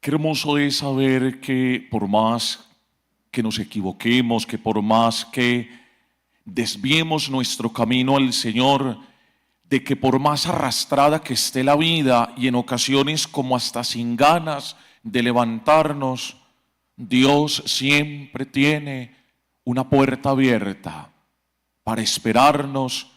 Qué hermoso es saber que por más que nos equivoquemos, que por más que desviemos nuestro camino al Señor, de que por más arrastrada que esté la vida y en ocasiones como hasta sin ganas de levantarnos, Dios siempre tiene una puerta abierta para esperarnos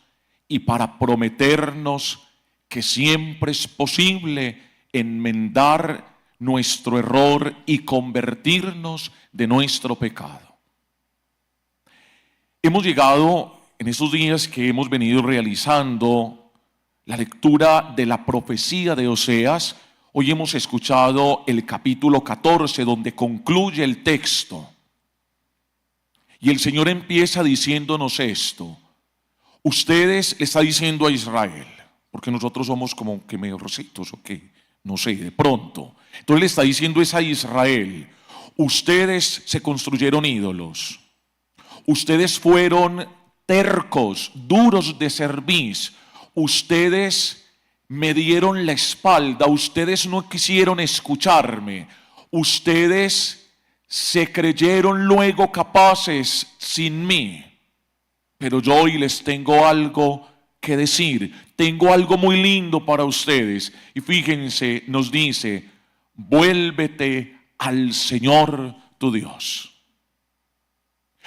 y para prometernos que siempre es posible enmendar nuestro error y convertirnos de nuestro pecado. Hemos llegado en estos días que hemos venido realizando la lectura de la profecía de Oseas. Hoy hemos escuchado el capítulo 14 donde concluye el texto. Y el Señor empieza diciéndonos esto. Ustedes, le está diciendo a Israel, porque nosotros somos como que medio rositos o qué, no sé, de pronto. Entonces le está diciendo es a Israel, ustedes se construyeron ídolos, ustedes fueron tercos, duros de cerviz, ustedes me dieron la espalda, ustedes no quisieron escucharme, ustedes se creyeron luego capaces sin mí. Pero yo hoy les tengo algo que decir, tengo algo muy lindo para ustedes. Y fíjense, nos dice, vuélvete al Señor tu Dios.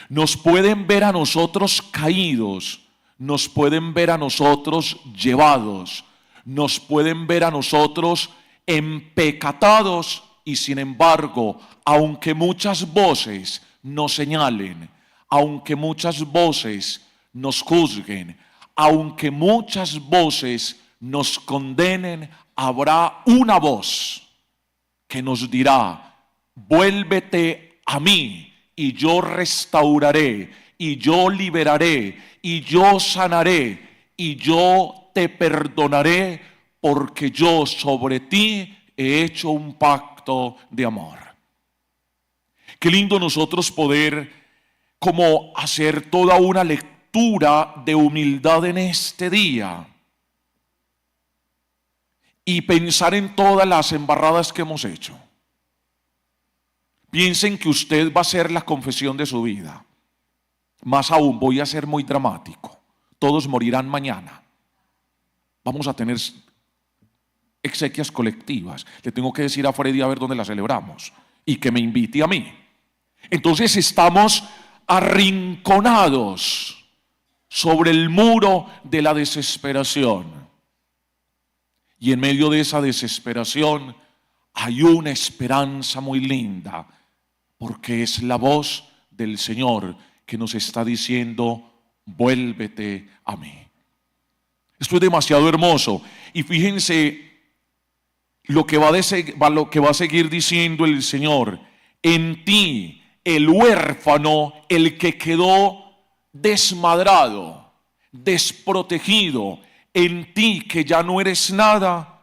Nos pueden ver a nosotros caídos, nos pueden ver a nosotros llevados, nos pueden ver a nosotros empecatados y sin embargo, aunque muchas voces nos señalen, aunque muchas voces nos juzguen, aunque muchas voces nos condenen, habrá una voz que nos dirá, vuélvete a mí y yo restauraré, y yo liberaré, y yo sanaré, y yo te perdonaré, porque yo sobre ti he hecho un pacto de amor. Qué lindo nosotros poder como hacer toda una lectura de humildad en este día y pensar en todas las embarradas que hemos hecho. Piensen que usted va a hacer la confesión de su vida. Más aún, voy a ser muy dramático. Todos morirán mañana. Vamos a tener exequias colectivas. Le tengo que decir a Freddy a ver dónde la celebramos y que me invite a mí. Entonces estamos arrinconados sobre el muro de la desesperación. Y en medio de esa desesperación hay una esperanza muy linda, porque es la voz del Señor que nos está diciendo, vuélvete a mí. Esto es demasiado hermoso. Y fíjense lo que va a seguir diciendo el Señor. En ti, el huérfano, el que quedó desmadrado, desprotegido, en ti que ya no eres nada,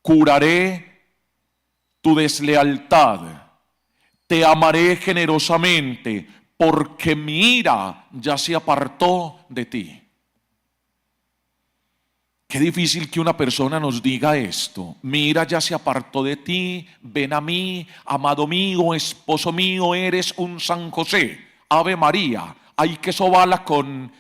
curaré tu deslealtad, te amaré generosamente, porque mi ira ya se apartó de ti. Qué difícil que una persona nos diga esto. Mi ira ya se apartó de ti, ven a mí, amado mío, esposo mío, eres un San José, Ave María. Hay que sobarla con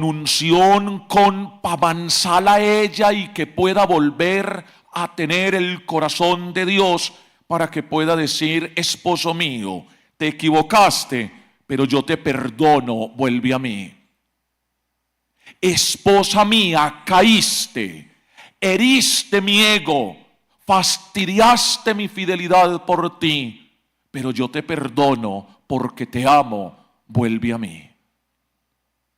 unción, para avanzar a ella y que pueda volver a tener el corazón de Dios para que pueda decir, esposo mío, te equivocaste, pero yo te perdono, vuelve a mí. Esposa mía, caíste, heriste mi ego, fastidiaste mi fidelidad por ti, pero yo te perdono porque te amo, vuelve a mí.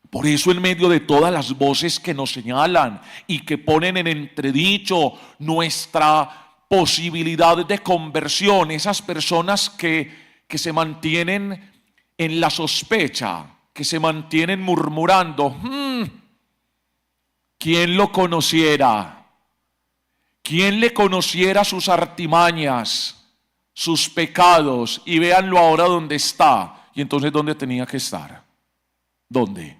Por eso en medio de todas las voces que nos señalan y que ponen en entredicho nuestra posibilidad de conversión, esas personas que se mantienen en la sospecha, que se mantienen murmurando, ¿quién lo conociera? ¿Quién le conociera sus artimañas, sus pecados? Y véanlo ahora donde está. Y entonces, ¿dónde tenía que estar? ¿Dónde?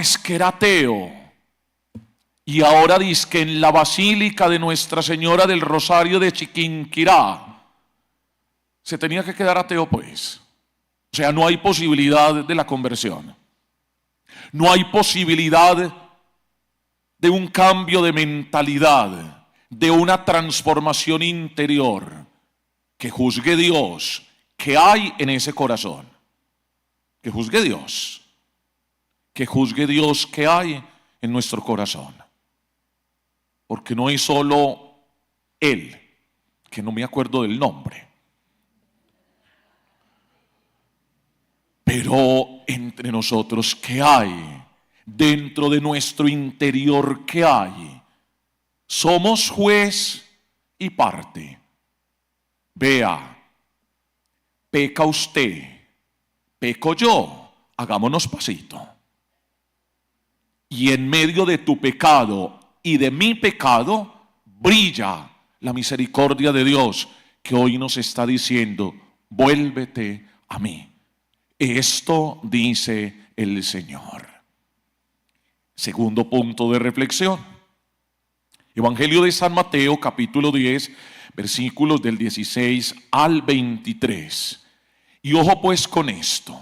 Es que era ateo. y ahora dice que en la Basílica de Nuestra Señora del Rosario de Chiquinquirá se tenía que quedar ateo, pues. O sea, no hay posibilidad de la conversión. No hay posibilidad de un cambio de mentalidad, de una transformación interior. Que juzgue Dios qué hay en ese corazón. Que juzgue Dios. Que juzgue Dios qué hay en nuestro corazón. Porque no es solo Él, que no me acuerdo del nombre. Pero entre nosotros, ¿qué hay? Dentro de nuestro interior, ¿qué hay? Somos juez y parte. Vea, peca usted, peco yo, hagámonos pasito. Y en medio de tu pecado y de mi pecado, brilla la misericordia de Dios, que hoy nos está diciendo, vuélvete a mí. Esto dice el Señor. Segundo punto de reflexión. Evangelio de San Mateo, capítulo 10, versículos del 16 al 23. Y ojo pues con esto,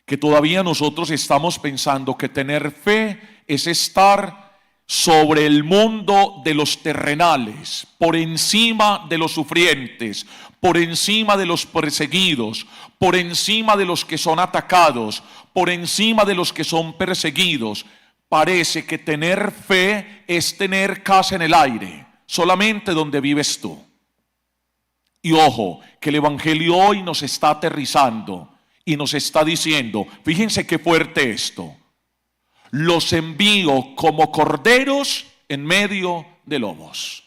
que todavía nosotros estamos pensando que tener fe es estar sobre el mundo de los terrenales, por encima de los sufrientes, por encima de los perseguidos, por encima de los que son atacados, por encima de los que son perseguidos. Parece que tener fe es tener casa en el aire, solamente donde vives tú. Y ojo, que el Evangelio hoy nos está aterrizando y nos está diciendo, fíjense qué fuerte esto: los envío como corderos en medio de lobos.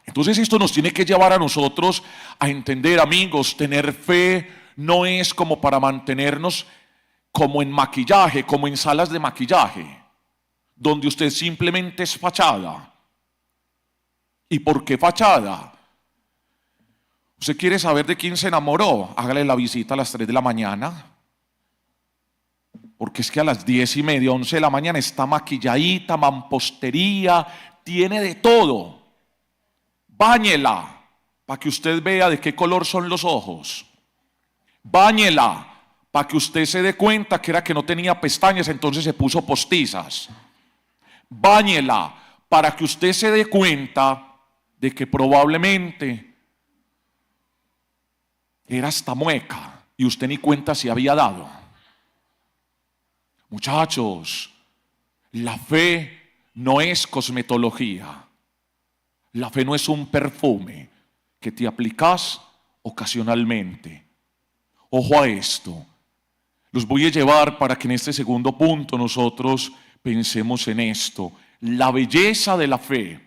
Entonces esto nos tiene que llevar a nosotros a entender, amigos, tener fe no es como para mantenernos como en maquillaje, como en salas de maquillaje, donde usted simplemente es fachada. ¿Y por qué fachada? ¿Usted quiere saber de quién se enamoró? Hágale la visita a las 3 de la mañana. Porque es que a las 10:30, 11 de la mañana está maquilladita, mampostería, tiene de todo. Báñela para que usted vea de qué color son los ojos. Báñela para que usted se dé cuenta que era que no tenía pestañas, entonces se puso postizas. Báñela para que usted se dé cuenta de que probablemente era hasta mueca y usted ni cuenta se había dado. Muchachos, la fe no es cosmetología. La fe no es un perfume que te aplicas ocasionalmente. Ojo a esto. Los voy a llevar para que en este segundo punto nosotros pensemos en esto. La belleza de la fe.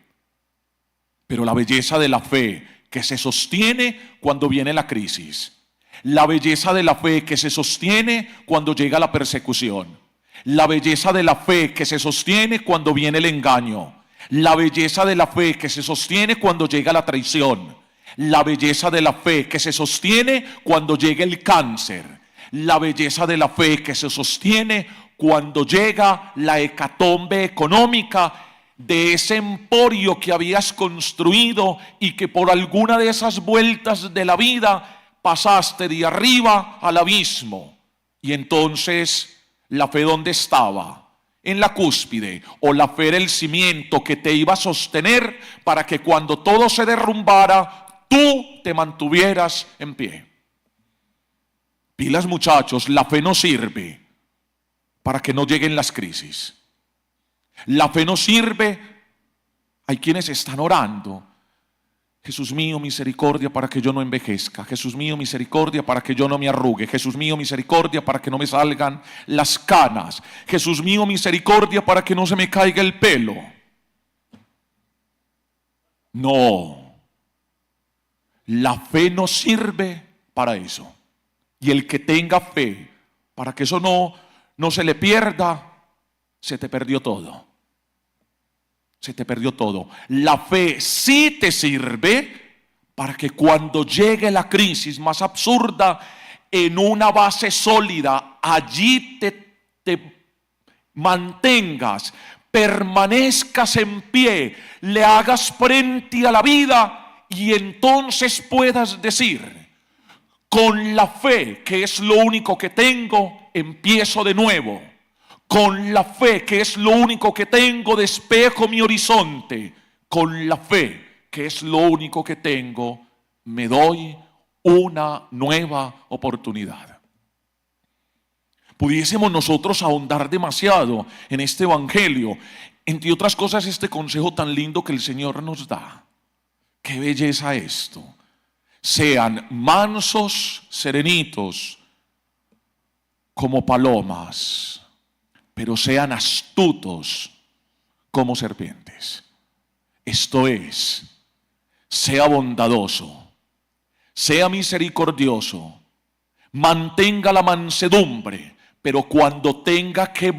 Pero la belleza de la fe que se sostiene cuando viene la crisis. La belleza de la fe que se sostiene cuando llega la persecución. La belleza de la fe que se sostiene cuando viene el engaño. La belleza de la fe que se sostiene cuando llega la traición. La belleza de la fe que se sostiene cuando llega el cáncer. La belleza de la fe que se sostiene cuando llega la hecatombe económica de ese emporio que habías construido y que por alguna de esas vueltas de la vida pasaste de arriba al abismo. Y entonces, ¿la fe dónde estaba? En la cúspide. O la fe era el cimiento que te iba a sostener para que cuando todo se derrumbara, tú te mantuvieras en pie. Pilas, muchachos, la fe no sirve para que no lleguen las crisis. La fe no sirve. Hay quienes están orando: Jesús mío, misericordia para que yo no envejezca. Jesús mío, misericordia para que yo no me arrugue. Jesús mío, misericordia para que no me salgan las canas. Jesús mío, misericordia para que no se me caiga el pelo. No. La fe no sirve para eso. Y el que tenga fe para que eso no se le pierda, se te perdió todo. Se te perdió todo. La fe sí te sirve para que cuando llegue la crisis más absurda, en una base sólida, allí te mantengas, permanezcas en pie, le hagas frente a la vida y entonces puedas decir: con la fe, que es lo único que tengo, empiezo de nuevo. Con la fe, que es lo único que tengo, despejo mi horizonte. Con la fe, que es lo único que tengo, me doy una nueva oportunidad. Pudiésemos nosotros ahondar demasiado en este evangelio, entre otras cosas este consejo tan lindo que el Señor nos da. Qué belleza esto. Sean mansos, serenitos, como palomas, pero sean astutos como serpientes. Esto es, sea bondadoso, sea misericordioso, mantenga la mansedumbre, pero cuando tenga que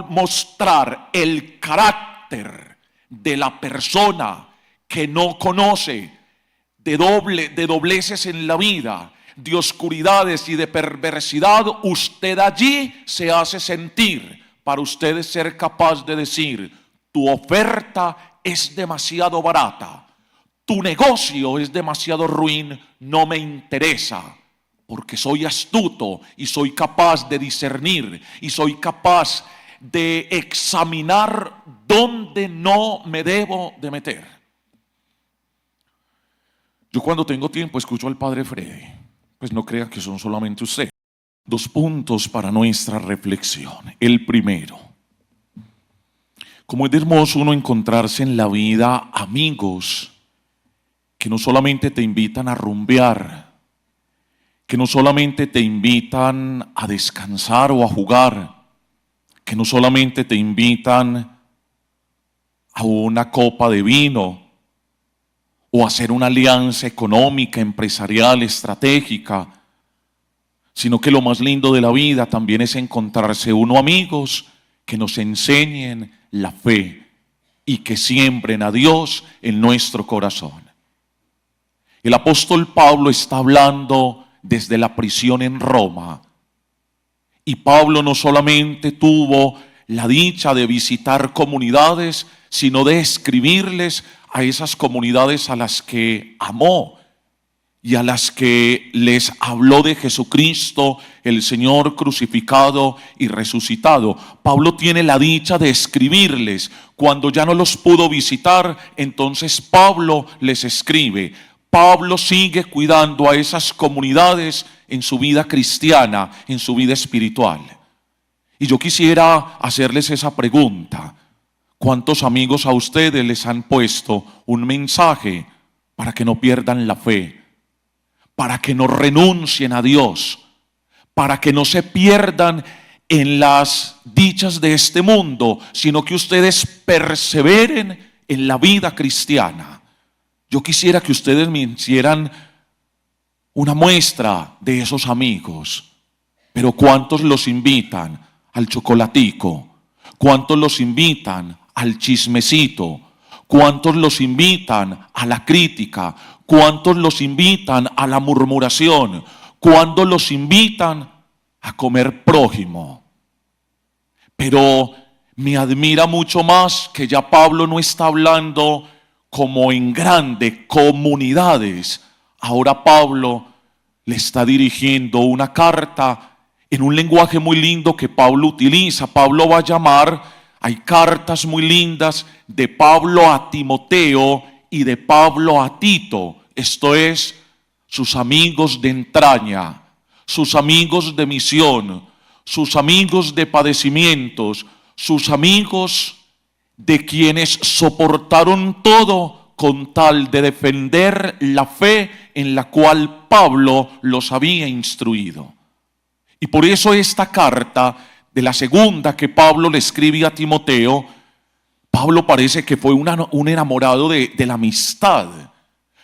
mostrar el carácter de la persona que no conoce, de dobleces en la vida, de oscuridades y de perversidad, usted allí se hace sentir para usted ser capaz de decir: tu oferta es demasiado barata, tu negocio es demasiado ruin, no me interesa, porque soy astuto y soy capaz de discernir y soy capaz de examinar dónde no me debo de meter. Yo cuando tengo tiempo escucho al Padre Freddy, pues no crea que son solamente usted. 2 puntos para nuestra reflexión. El primero: cómo es hermoso uno encontrarse en la vida amigos que no solamente te invitan a rumbear, que no solamente te invitan a descansar o a jugar, que no solamente te invitan a una copa de vino o a hacer una alianza económica, empresarial, estratégica, sino que lo más lindo de la vida también es encontrarse uno amigos que nos enseñen la fe y que siembren a Dios en nuestro corazón. El apóstol Pablo está hablando desde la prisión en Roma, y Pablo no solamente tuvo la dicha de visitar comunidades, sino de escribirles a esas comunidades a las que amó y a las que les habló de Jesucristo, el Señor crucificado y resucitado. Pablo tiene la dicha de escribirles. Cuando ya no los pudo visitar, entonces Pablo les escribe. Pablo sigue cuidando a esas comunidades en su vida cristiana, en su vida espiritual. Y yo quisiera hacerles esa pregunta: ¿cuántos amigos a ustedes les han puesto un mensaje para que no pierdan la fe, para que no renuncien a Dios, para que no se pierdan en las dichas de este mundo, sino que ustedes perseveren en la vida cristiana? Yo quisiera que ustedes me hicieran una muestra de esos amigos. Pero ¿cuántos los invitan al chocolatico? ¿Cuántos los invitan al chismecito? ¿Cuántos los invitan a la crítica? ¿Cuántos los invitan a la murmuración? ¿Cuántos los invitan a comer prójimo? Pero me admira mucho más que ya Pablo no está hablando como en grande comunidades. Ahora Pablo le está dirigiendo una carta en un lenguaje muy lindo que Pablo utiliza. Pablo va a llamar, hay cartas muy lindas de Pablo a Timoteo y de Pablo a Tito. Esto es, sus amigos de entraña, sus amigos de misión, sus amigos de padecimientos, sus amigos de quienes soportaron todo con tal de defender la fe en la cual Pablo los había instruido. Y por eso esta carta, de la segunda que Pablo le escribe a Timoteo, Pablo parece que fue un enamorado de la amistad.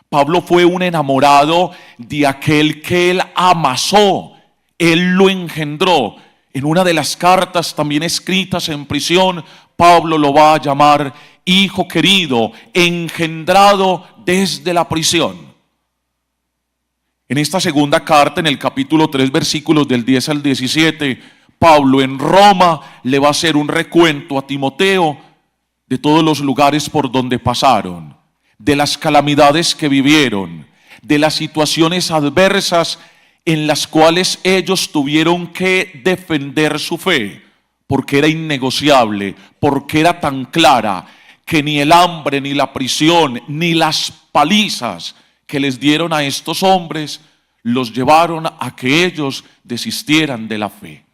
Pablo fue un enamorado de aquel que él amasó, él lo engendró. En una de las cartas también escritas en prisión, Pablo lo va a llamar hijo querido, engendrado desde la prisión. En esta segunda carta, en el capítulo 3, versículos del 10 al 17, Pablo en Roma le va a hacer un recuento a Timoteo de todos los lugares por donde pasaron, de las calamidades que vivieron, de las situaciones adversas en las cuales ellos tuvieron que defender su fe, porque era innegociable, porque era tan clara que ni el hambre, ni la prisión, ni las palizas que les dieron a estos hombres los llevaron a que ellos desistieran de la fe.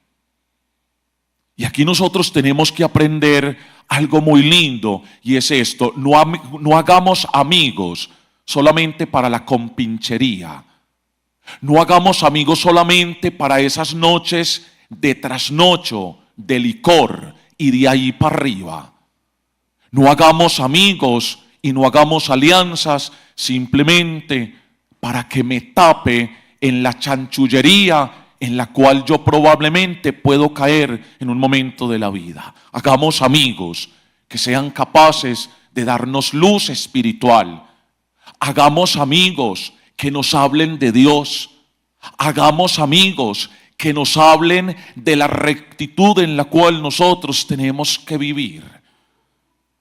Y aquí nosotros tenemos que aprender algo muy lindo, y es esto: no hagamos amigos solamente para la compinchería. No hagamos amigos solamente para esas noches de trasnocho, de licor y de ahí para arriba. No hagamos amigos y no hagamos alianzas simplemente para que me tape en la chanchullería en la cual yo probablemente puedo caer en un momento de la vida. Hagamos amigos que sean capaces de darnos luz espiritual. Hagamos amigos que nos hablen de Dios. Hagamos amigos que nos hablen de la rectitud en la cual nosotros tenemos que vivir.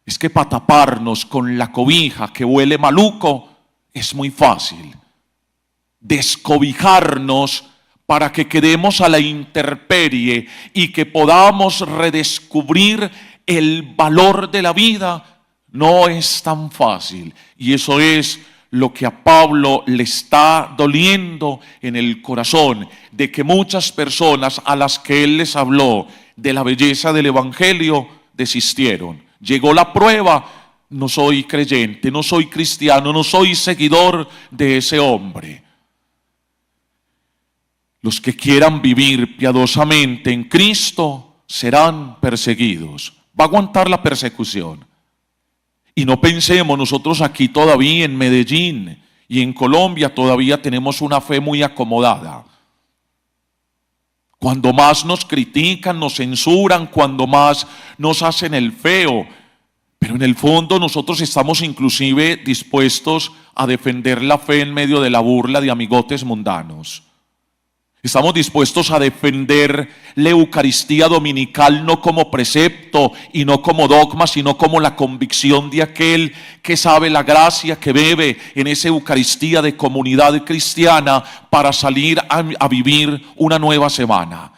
Es que para taparnos con la cobija que huele maluco es muy fácil. Descobijarnos para que quedemos a la intemperie y que podamos redescubrir el valor de la vida no es tan fácil. Y eso es lo que a Pablo le está doliendo en el corazón, de que muchas personas a las que él les habló de la belleza del evangelio desistieron. Llegó la prueba: no soy creyente, no soy cristiano, no soy seguidor de ese hombre. Los que quieran vivir piadosamente en Cristo serán perseguidos. Va a aguantar la persecución. Y no pensemos, nosotros aquí todavía en Medellín y en Colombia todavía tenemos una fe muy acomodada. Cuando más nos critican, nos censuran, cuando más nos hacen el feo, pero en el fondo nosotros estamos inclusive dispuestos a defender la fe en medio de la burla de amigotes mundanos. Estamos dispuestos a defender la Eucaristía dominical no como precepto y no como dogma, sino como la convicción de aquel que sabe la gracia que bebe en esa Eucaristía de comunidad cristiana para salir a vivir una nueva semana.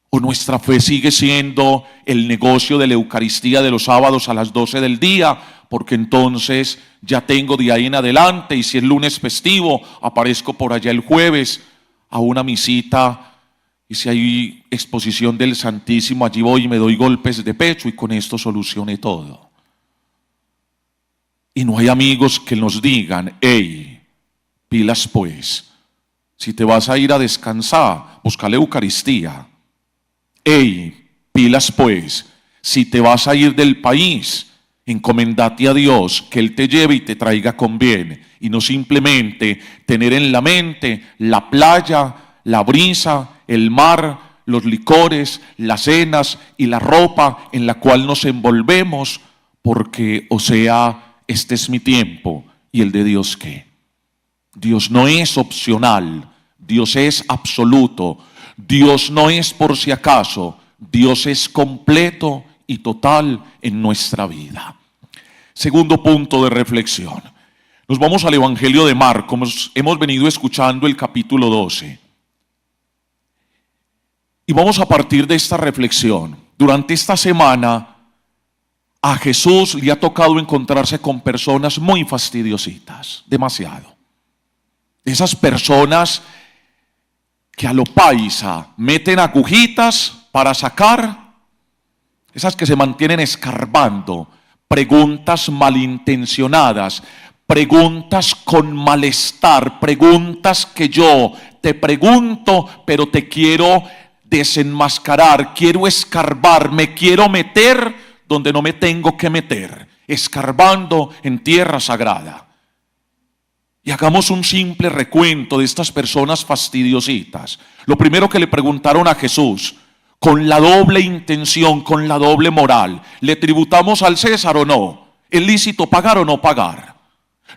O nuestra fe sigue siendo el negocio de la Eucaristía de los sábados a las 12 del día, porque entonces ya tengo de ahí en adelante, y si es lunes festivo, aparezco por allá el jueves a una misita, y si hay exposición del Santísimo, allí voy y me doy golpes de pecho y con esto solucioné todo. Y no hay amigos que nos digan: hey, pilas pues, si te vas a ir a descansar, busca la Eucaristía. Hey, pilas pues, si te vas a ir del país, encomendate a Dios, que Él te lleve y te traiga con bien, y no simplemente tener en la mente la playa, la brisa, el mar, los licores, las cenas y la ropa en la cual nos envolvemos, porque, o sea, este es mi tiempo, y el de Dios ¿qué? Dios no es opcional, Dios es absoluto, Dios no es por si acaso, Dios es completo y total en nuestra vida. Segundo punto de reflexión. Nos vamos al Evangelio de Marcos. Hemos venido escuchando el capítulo 12. Y vamos a partir de esta reflexión. Durante esta semana a Jesús le ha tocado encontrarse con personas muy fastidiositas, demasiado. Esas personas que a lo paisa meten agujitas para sacar, esas que se mantienen escarbando, preguntas malintencionadas, preguntas con malestar, preguntas que yo te pregunto, pero te quiero desenmascarar, quiero escarbar, me quiero meter donde no me tengo que meter, escarbando en tierra sagrada. Y hagamos un simple recuento de estas personas fastidiositas. Lo primero que le preguntaron a Jesús, con la doble intención, con la doble moral: ¿le tributamos al César o no? ¿Es lícito pagar o no pagar?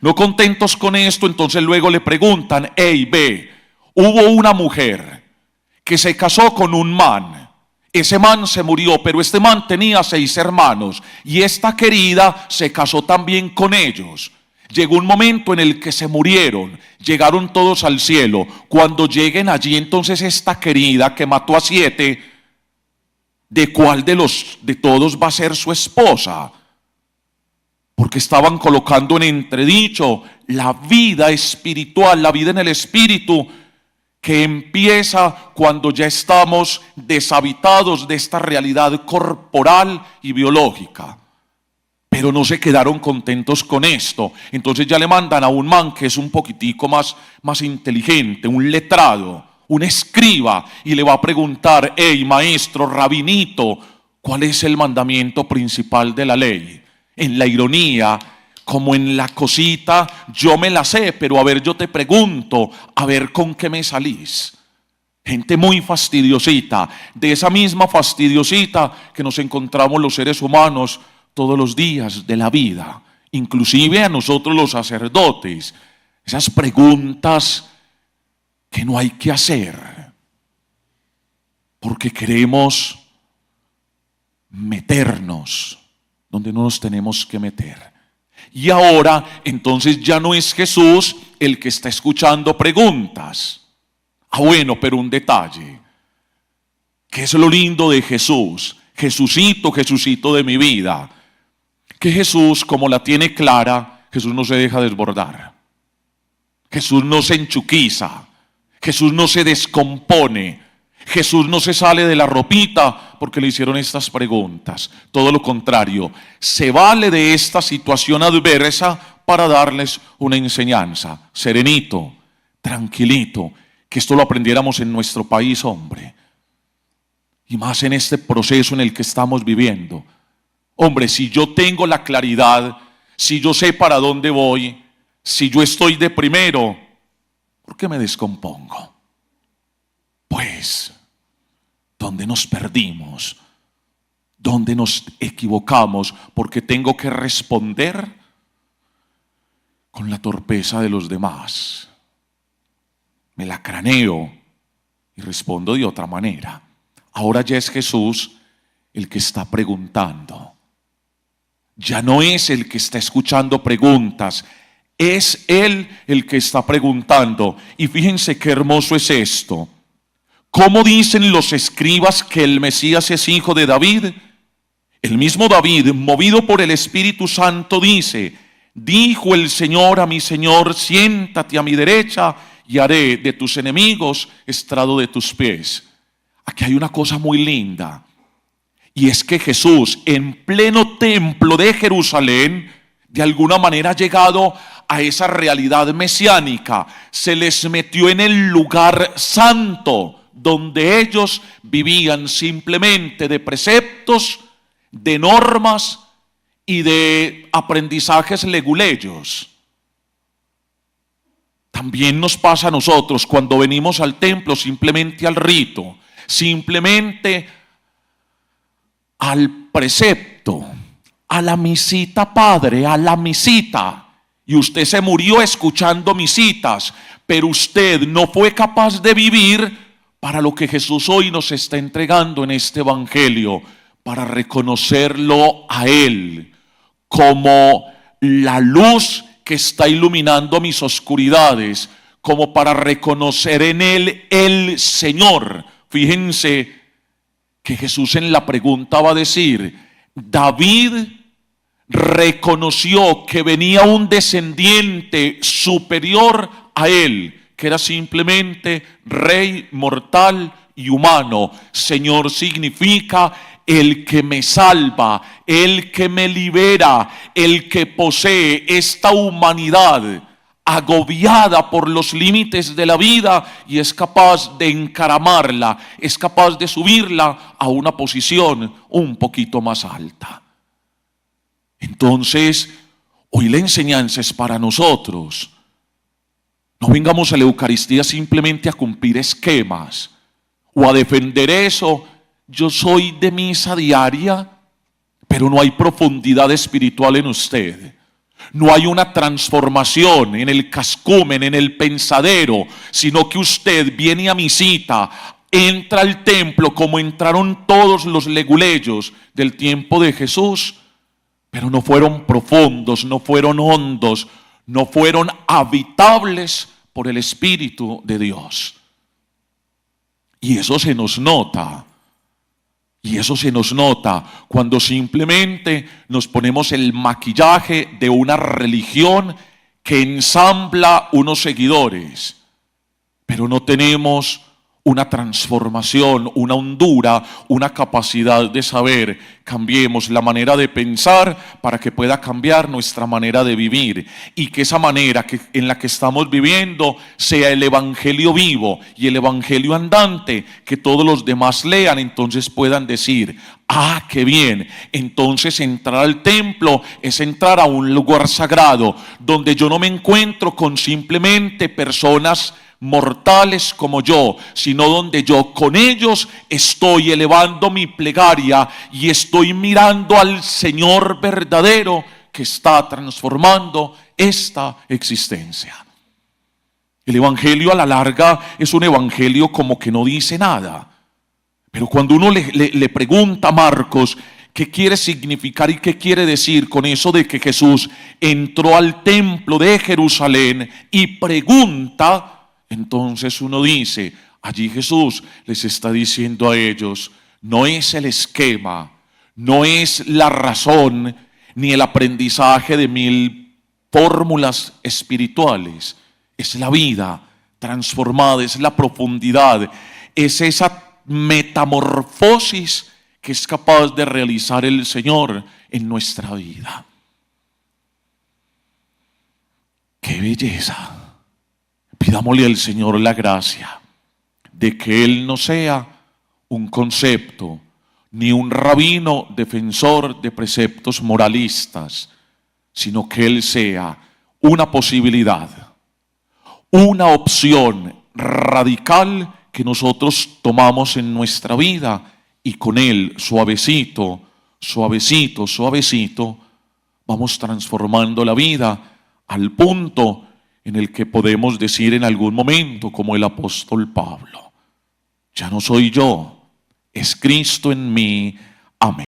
No contentos con esto, entonces luego le preguntan: hey, ve, hubo una mujer que se casó con un man. Ese man se murió, pero este man tenía 6 hermanos y esta querida se casó también con ellos. Llegó un momento en el que se murieron, llegaron todos al cielo. Cuando lleguen allí, entonces esta querida que mató a 7, ¿de cuál de todos va a ser su esposa? Porque estaban colocando en entredicho la vida espiritual, la vida en el espíritu, que empieza cuando ya estamos deshabitados de esta realidad corporal y biológica. Pero no se quedaron contentos con esto. Entonces ya le mandan a un man que es un poquitico más inteligente, un letrado, un escriba, y le va a preguntar: hey, maestro, rabinito, ¿cuál es el mandamiento principal de la ley? En la ironía, como en la cosita, yo me la sé, pero a ver, yo te pregunto, a ver con qué me salís. Gente muy fastidiosita, de esa misma fastidiosita que nos encontramos los seres humanos todos los días de la vida, inclusive a nosotros los sacerdotes. Esas preguntas que no hay que hacer, porque queremos meternos donde no nos tenemos que meter. Y ahora, entonces ya no es Jesús el que está escuchando preguntas. Bueno, pero un detalle. ¿Qué es lo lindo de Jesús? Jesucito, Jesucito de mi vida. Que Jesús, como la tiene clara, Jesús no se deja desbordar. Jesús no se enchuquiza. Jesús no se descompone. Jesús no se sale de la ropita porque le hicieron estas preguntas. Todo lo contrario, se vale de esta situación adversa para darles una enseñanza. Serenito, tranquilito, que esto lo aprendiéramos en nuestro país, hombre. Y más en este proceso en el que estamos viviendo. Hombre, si yo tengo la claridad, si yo sé para dónde voy, si yo estoy de primero, ¿por qué me descompongo? Pues, ¿dónde nos perdimos? ¿Dónde nos equivocamos? Porque tengo que responder con la torpeza de los demás. Me la craneo y respondo de otra manera. Ahora ya es Jesús el que está preguntando. Ya no es el que está escuchando preguntas, es Él el que está preguntando. Y fíjense qué hermoso es esto. ¿Cómo dicen los escribas que el Mesías es hijo de David? El mismo David, movido por el Espíritu Santo, dice: dijo el Señor a mi Señor, siéntate a mi derecha y haré de tus enemigos estrado de tus pies. Aquí hay una cosa muy linda. Y es que Jesús, en pleno templo de Jerusalén, de alguna manera ha llegado a esa realidad mesiánica. Se les metió en el lugar santo, donde ellos vivían simplemente de preceptos, de normas y de aprendizajes leguleyos. También nos pasa a nosotros cuando venimos al templo simplemente al rito, simplemente al precepto, a la misita, padre, a la misita. Y usted se murió escuchando misitas, pero usted no fue capaz de vivir para lo que Jesús hoy nos está entregando en este evangelio, para reconocerlo a Él como la luz que está iluminando mis oscuridades, como para reconocer en Él el Señor. Fíjense que Jesús en la pregunta va a decir: David reconoció que venía un descendiente superior a él, que era simplemente rey mortal y humano. Señor significa el que me salva, el que me libera, el que posee esta humanidad agobiada por los límites de la vida y es capaz de encaramarla, es capaz de subirla a una posición un poquito más alta. Entonces, hoy la enseñanza es para nosotros. No vengamos a la Eucaristía simplemente a cumplir esquemas o a defender eso. Yo soy de misa diaria, pero no hay profundidad espiritual en usted. No hay una transformación en el cascumen, en el pensadero, sino que usted viene a misita, entra al templo como entraron todos los leguleyos del tiempo de Jesús, pero no fueron profundos, no fueron hondos, no fueron habitables por el Espíritu de Dios. Y eso se nos nota. Y eso se nos nota cuando simplemente nos ponemos el maquillaje de una religión que ensambla unos seguidores, pero no tenemos una transformación, una hondura, una capacidad de saber. Cambiemos la manera de pensar para que pueda cambiar nuestra manera de vivir, y que esa manera en la que estamos viviendo sea el evangelio vivo y el evangelio andante, que todos los demás lean, entonces puedan decir: ah, qué bien. Entonces entrar al templo es entrar a un lugar sagrado donde yo no me encuentro con simplemente personas mortales como yo, sino donde yo con ellos estoy elevando mi plegaria y estoy mirando al Señor verdadero que está transformando esta existencia. El evangelio a la larga es un evangelio como que no dice nada, pero cuando uno le pregunta a Marcos qué quiere significar y qué quiere decir con eso de que Jesús entró al templo de Jerusalén y pregunta, entonces uno dice: allí Jesús les está diciendo a ellos, no es el esquema, no es la razón, ni el aprendizaje de 1000 fórmulas espirituales. Es la vida transformada, es la profundidad, es esa metamorfosis que es capaz de realizar el Señor en nuestra vida. ¡Qué belleza! Pidámosle al Señor la gracia de que Él no sea un concepto, ni un rabino defensor de preceptos moralistas, sino que Él sea una posibilidad, una opción radical que nosotros tomamos en nuestra vida, y con Él, suavecito, suavecito, suavecito, vamos transformando la vida al punto en el que podemos decir en algún momento, como el apóstol Pablo: ya no soy yo, es Cristo en mí. Amén.